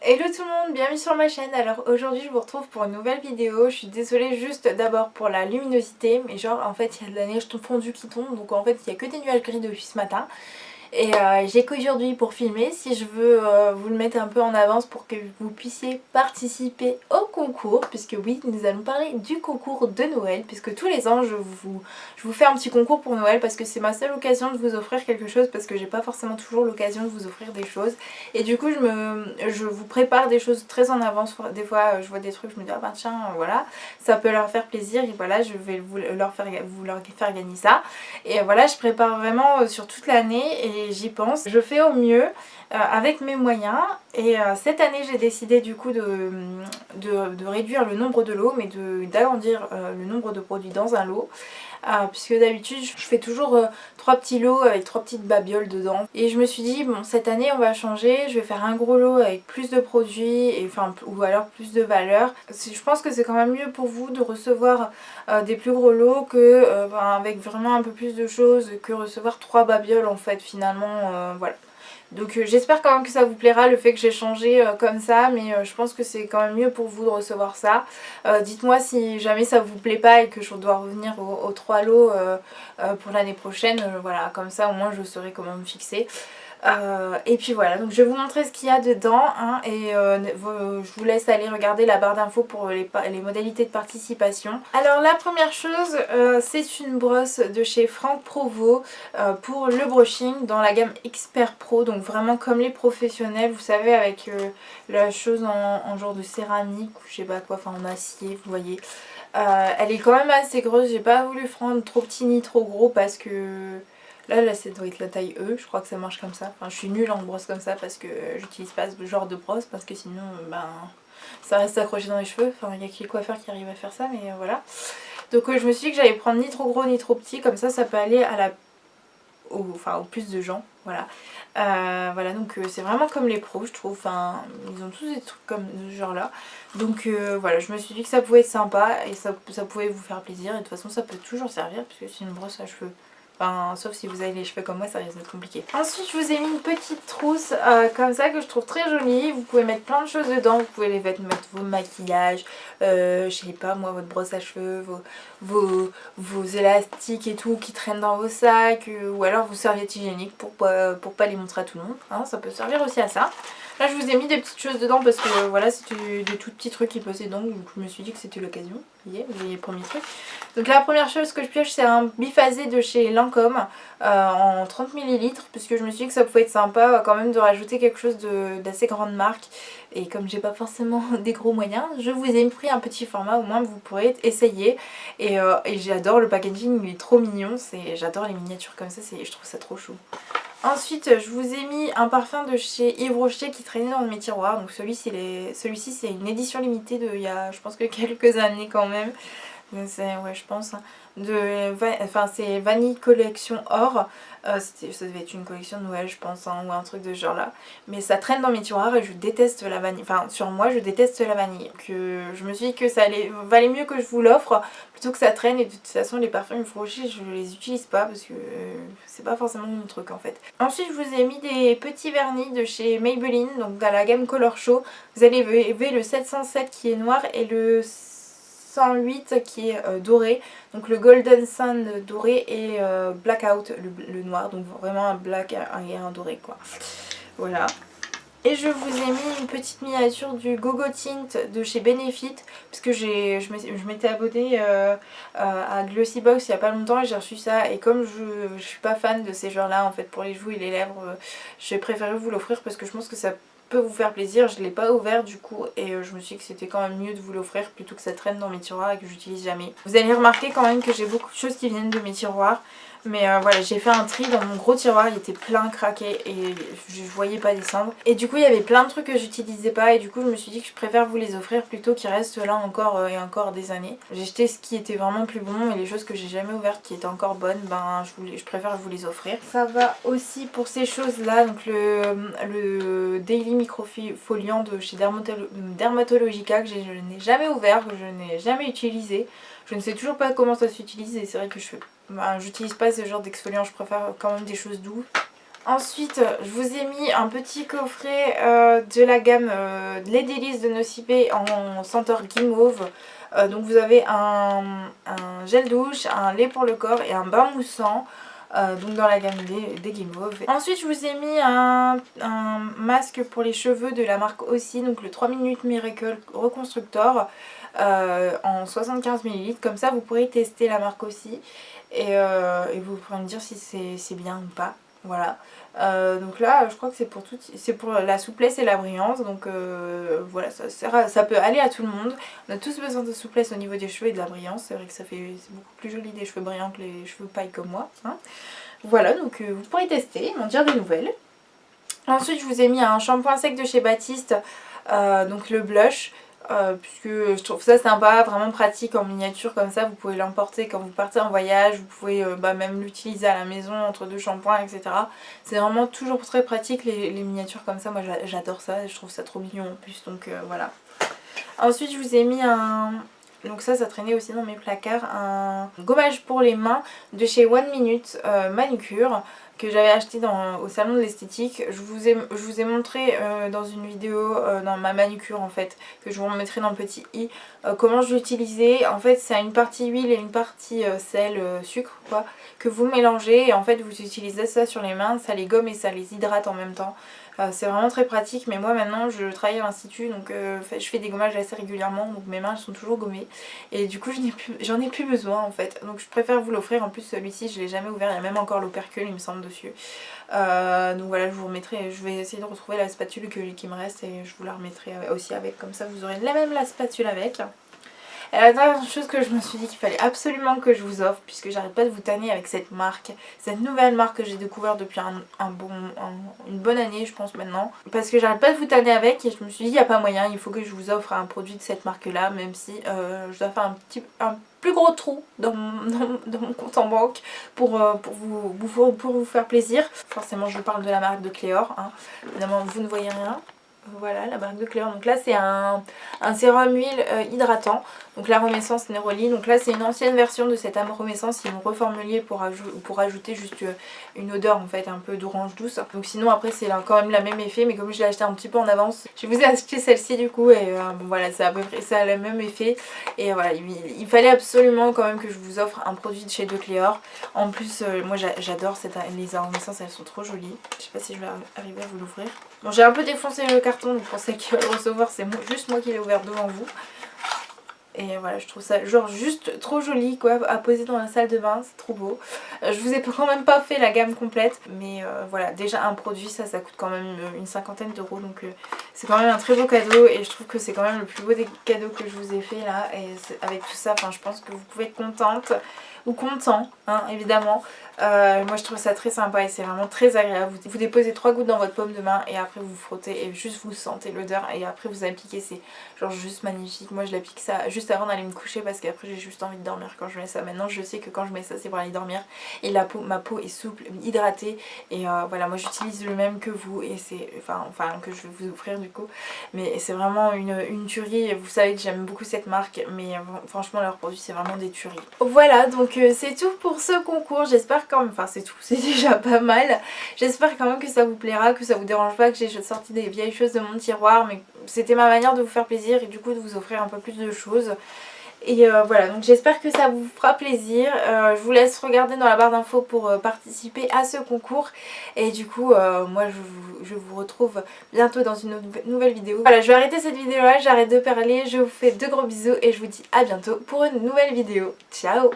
Hello tout le monde, bienvenue sur ma chaîne. Alors aujourd'hui je vous retrouve pour une nouvelle vidéo. Je suis désolée juste d'abord pour la luminosité, mais genre en fait il y a de la neige fondue qui tombe, donc en fait il n'y a que des nuages gris depuis ce matin. Et j'ai qu'aujourd'hui pour filmer, si je veux vous le mettre un peu en avance pour que vous puissiez participer au concours, puisque oui, nous allons parler du concours de Noël, puisque tous les ans je vous fais un petit concours pour Noël, parce que c'est ma seule occasion de vous offrir quelque chose, parce que j'ai pas forcément toujours l'occasion de vous offrir des choses. Et du coup je vous prépare des choses très en avance. Des fois je vois des trucs, je me dis ah ben tiens voilà, ça peut leur faire plaisir, et voilà je vais leur faire gagner ça. Et voilà, je prépare vraiment sur toute l'année et j'y pense. Je fais au mieux avec mes moyens. Et cette année j'ai décidé du coup de réduire le nombre de lots, mais d'agrandir le nombre de produits dans un lot. Puisque d'habitude je fais toujours 3 petits lots avec 3 petites babioles dedans. Et je me suis dit bon, cette année on va changer, je vais faire un gros lot avec plus de produits, ou alors plus de valeur. Je pense que c'est quand même mieux pour vous de recevoir des plus gros lots que avec vraiment un peu plus de choses, que recevoir 3 babioles en fait finalement. Voilà. Donc j'espère quand même que ça vous plaira, le fait que j'ai changé comme ça, mais je pense que c'est quand même mieux pour vous de recevoir ça. Dites-moi si jamais ça vous plaît pas et que je dois revenir aux 3 lots pour l'année prochaine. Voilà, comme ça au moins je saurai comment me fixer. Et puis voilà, donc je vais vous montrer ce qu'il y a dedans hein, et je vous laisse aller regarder la barre d'infos pour les modalités de participation. Alors la première chose, c'est une brosse de chez Franck Provo pour le brushing dans la gamme Expert Pro, donc vraiment comme les professionnels, vous savez, avec la chose en genre de céramique ou je sais pas quoi, enfin en acier, vous voyez. Elle est quand même assez grosse, j'ai pas voulu prendre trop petit ni trop gros parce que là ça doit être la taille E, je crois que ça marche comme ça. Enfin je suis nulle en brosse comme ça parce que j'utilise pas ce genre de brosse, parce que sinon ben ça reste accroché dans les cheveux. Enfin il y a que les coiffeurs qui arrivent à faire ça, mais voilà. Donc je me suis dit que j'allais prendre ni trop gros ni trop petit, comme ça peut aller à au plus de gens, voilà. Voilà, donc c'est vraiment comme les pros je trouve, enfin ils ont tous des trucs comme ce genre là. Donc voilà, je me suis dit que ça pouvait être sympa et ça pouvait vous faire plaisir, et de toute façon ça peut toujours servir puisque c'est une brosse à cheveux. Enfin, sauf si vous avez les cheveux comme moi, ça risque d'être compliqué. Ensuite, je vous ai mis une petite trousse comme ça que je trouve très jolie. Vous pouvez mettre plein de choses dedans. Vous pouvez mettre vos maquillages, je sais pas moi, votre brosse à cheveux, vos élastiques et tout qui traînent dans vos sacs, ou alors vos serviettes hygiéniques pour pas les montrer à tout le monde. Hein, ça peut servir aussi à ça. Là, je vous ai mis des petites choses dedans parce que voilà, c'est des tout petits trucs qui passaient dedans. Donc, je me suis dit que c'était l'occasion. Vous voyez les premiers trucs. Donc, la première chose que je pioche, c'est un biphasé de chez Lancôme en 30 ml. Puisque je me suis dit que ça pouvait être sympa quand même de rajouter quelque chose d'assez grande marque. Et comme j'ai pas forcément des gros moyens, je vous ai pris un petit format, au moins vous pourrez essayer. Et j'adore le packaging, il est trop mignon. J'adore les miniatures comme ça, je trouve ça trop chou. Ensuite, je vous ai mis un parfum de chez Yves Rocher qui traînait dans mes tiroirs. Donc celui-ci c'est une édition limitée il y a je pense que quelques années quand même. Ouais, je pense. C'est Vanille Collection Or. Ça devait être une collection de Noël, je pense, hein, ou un truc de ce genre là. Mais ça traîne dans mes tiroirs et je déteste la vanille. Enfin, sur moi, je déteste la vanille. Donc, je me suis dit que valait mieux que je vous l'offre plutôt que ça traîne. Et de toute façon, les parfums Yves Rocher, je les utilise pas parce que c'est pas forcément mon truc en fait. Ensuite, je vous ai mis des petits vernis de chez Maybelline, donc dans la gamme Color Show. Vous allez ver le 707 qui est noir et le 108 qui est doré, donc le Golden Sun doré et Blackout le noir, donc vraiment un black et un doré quoi. Voilà. Et je vous ai mis une petite miniature du Gogo Tint de chez Benefit, puisque je m'étais abonnée à Glossybox il n'y a pas longtemps et j'ai reçu ça. Et comme je suis pas fan de ces genres là en fait pour les joues et les lèvres, j'ai préféré vous l'offrir parce que je pense que ça peut vous faire plaisir. Je ne l'ai pas ouvert du coup et je me suis dit que c'était quand même mieux de vous l'offrir plutôt que ça traîne dans mes tiroirs et que j'utilise jamais. Vous allez remarquer quand même que j'ai beaucoup de choses qui viennent de mes tiroirs. Mais voilà, j'ai fait un tri dans mon gros tiroir, il était plein craqué et je voyais pas descendre. Et du coup il y avait plein de trucs que j'utilisais pas et du coup je me suis dit que je préfère vous les offrir plutôt qu'ils restent là encore et encore des années. J'ai jeté ce qui était vraiment plus bon et les choses que j'ai jamais ouvertes qui étaient encore bonnes, ben je préfère vous les offrir. Ça va aussi pour ces choses là, donc le Daily Microfoliant de chez Dermatologica que je n'ai jamais ouvert, que je n'ai jamais utilisé. Je ne sais toujours pas comment ça s'utilise et c'est vrai que j'utilise pas ce genre d'exfoliant, je préfère quand même des choses douces. Ensuite, je vous ai mis un petit coffret de la gamme Les Délices de Nocibé en senteur guimauve. Donc vous avez un gel douche, un lait pour le corps et un bain moussant. Donc dans la gamme des guimauves. Ensuite je vous ai mis un masque pour les cheveux de la marque aussi, donc le 3 minutes Miracle Reconstructor en 75 ml. Comme ça vous pourrez tester la marque aussi et vous pourrez me dire si c'est bien ou pas. Voilà. Donc là je crois que c'est pour la souplesse et la brillance, donc voilà, ça peut aller à tout le monde. On a tous besoin de souplesse au niveau des cheveux et de la brillance. C'est vrai que c'est beaucoup plus joli des cheveux brillants que les cheveux paille comme moi, hein. Voilà, donc vous pourrez tester, m'en dire des nouvelles. Ensuite je vous ai mis un shampoing sec de chez Baptiste, donc le blush. Puisque je trouve ça sympa, vraiment pratique en miniature comme ça, vous pouvez l'emporter quand vous partez en voyage, vous pouvez même l'utiliser à la maison entre deux shampoings, etc. C'est vraiment toujours très pratique les miniatures comme ça, moi j'adore ça, je trouve ça trop mignon en plus, donc voilà. Ensuite je vous ai mis donc ça traînait aussi dans mes placards, un gommage pour les mains de chez One Minute Manucure que j'avais acheté au salon de l'esthétique. Je vous ai montré dans une vidéo dans ma manucure en fait, que je vous remettrai dans le petit i, comment je l'utilisais. En fait c'est une partie huile et une partie sel, sucre quoi, que vous mélangez et en fait vous utilisez ça sur les mains, ça les gomme et ça les hydrate en même temps. C'est vraiment très pratique, mais moi maintenant je travaille à l'institut, donc je fais des gommages assez régulièrement, donc mes mains elles sont toujours gommées et du coup j'en ai plus besoin en fait, donc je préfère vous l'offrir. En plus celui-ci je l'ai jamais ouvert, il y a même encore l'opercule il me semble dessus. Donc voilà, je vous remettrai, je vais essayer de retrouver la spatule qui me reste et je vous la remettrai aussi avec, comme ça vous aurez la spatule avec. Et la dernière chose que je me suis dit qu'il fallait absolument que je vous offre, puisque j'arrête pas de vous tanner avec cette marque, cette nouvelle marque que j'ai découvert depuis une bonne année je pense maintenant, parce que j'arrête pas de vous tanner avec et je me suis dit il n'y a pas moyen, il faut que je vous offre un produit de cette marque là, même si je dois faire un plus gros trou dans mon compte en banque pour vous faire plaisir. Forcément je vous parle de la marque de Cléor, hein. Évidemment vous ne voyez rien. Voilà la marque de Cléor. Donc là c'est un sérum huile hydratant. Donc la Renaissance Neroli. Donc là c'est une ancienne version de cette Renaissance. Ils l'ont reformulé pour ajouter juste une odeur en fait un peu d'orange douce. Donc sinon après c'est quand même le même effet. Mais comme je l'ai acheté un petit peu en avance, je vous ai acheté celle-ci du coup. Et bon voilà, c'est à peu près ça, le même effet. Et voilà, il fallait absolument quand même que je vous offre un produit de chez De Cléor. En plus moi j'adore les Renaissance, elles sont trop jolies. Je sais pas si je vais arriver à vous l'ouvrir. Bon, j'ai un peu défoncé le carton, donc pour celle qui va le recevoir, c'est juste moi qui l'ai ouvert devant vous. Et voilà, je trouve ça genre juste trop joli quoi, à poser dans la salle de bain, c'est trop beau. Je vous ai quand même pas fait la gamme complète, mais voilà, déjà un produit ça coûte quand même une cinquantaine d'euros, donc c'est quand même un très beau cadeau et je trouve que c'est quand même le plus beau des cadeaux que je vous ai fait là. Et avec tout ça, je pense que vous pouvez être contente ou content, hein, évidemment. Moi je trouve ça très sympa et c'est vraiment très agréable. Vous déposez 3 gouttes dans votre paume de main et après vous frottez et juste vous sentez l'odeur et après vous appliquez, c'est genre juste magnifique. Moi je l'applique ça juste avant d'aller me coucher parce qu'après j'ai juste envie de dormir quand je mets ça. Maintenant je sais que quand je mets ça c'est pour aller dormir et ma peau est souple, hydratée et voilà, moi j'utilise le même que vous et c'est enfin que je vais vous offrir du coup, mais c'est vraiment une tuerie. Vous savez que j'aime beaucoup cette marque, mais franchement leurs produits c'est vraiment des tueries. Voilà, donc c'est tout pour ce concours. J'espère quand même, c'est tout, c'est déjà pas mal. J'espère quand même que ça vous plaira, que ça vous dérange pas que j'ai sorti des vieilles choses de mon tiroir, mais c'était ma manière de vous faire plaisir et du coup de vous offrir un peu plus de choses. Et voilà, donc j'espère que ça vous fera plaisir. Je vous laisse regarder dans la barre d'infos pour participer à ce concours. Et du coup, moi je vous retrouve bientôt dans une nouvelle vidéo. Voilà, je vais arrêter cette vidéo là, j'arrête de parler. Je vous fais de gros bisous et je vous dis à bientôt pour une nouvelle vidéo. Ciao!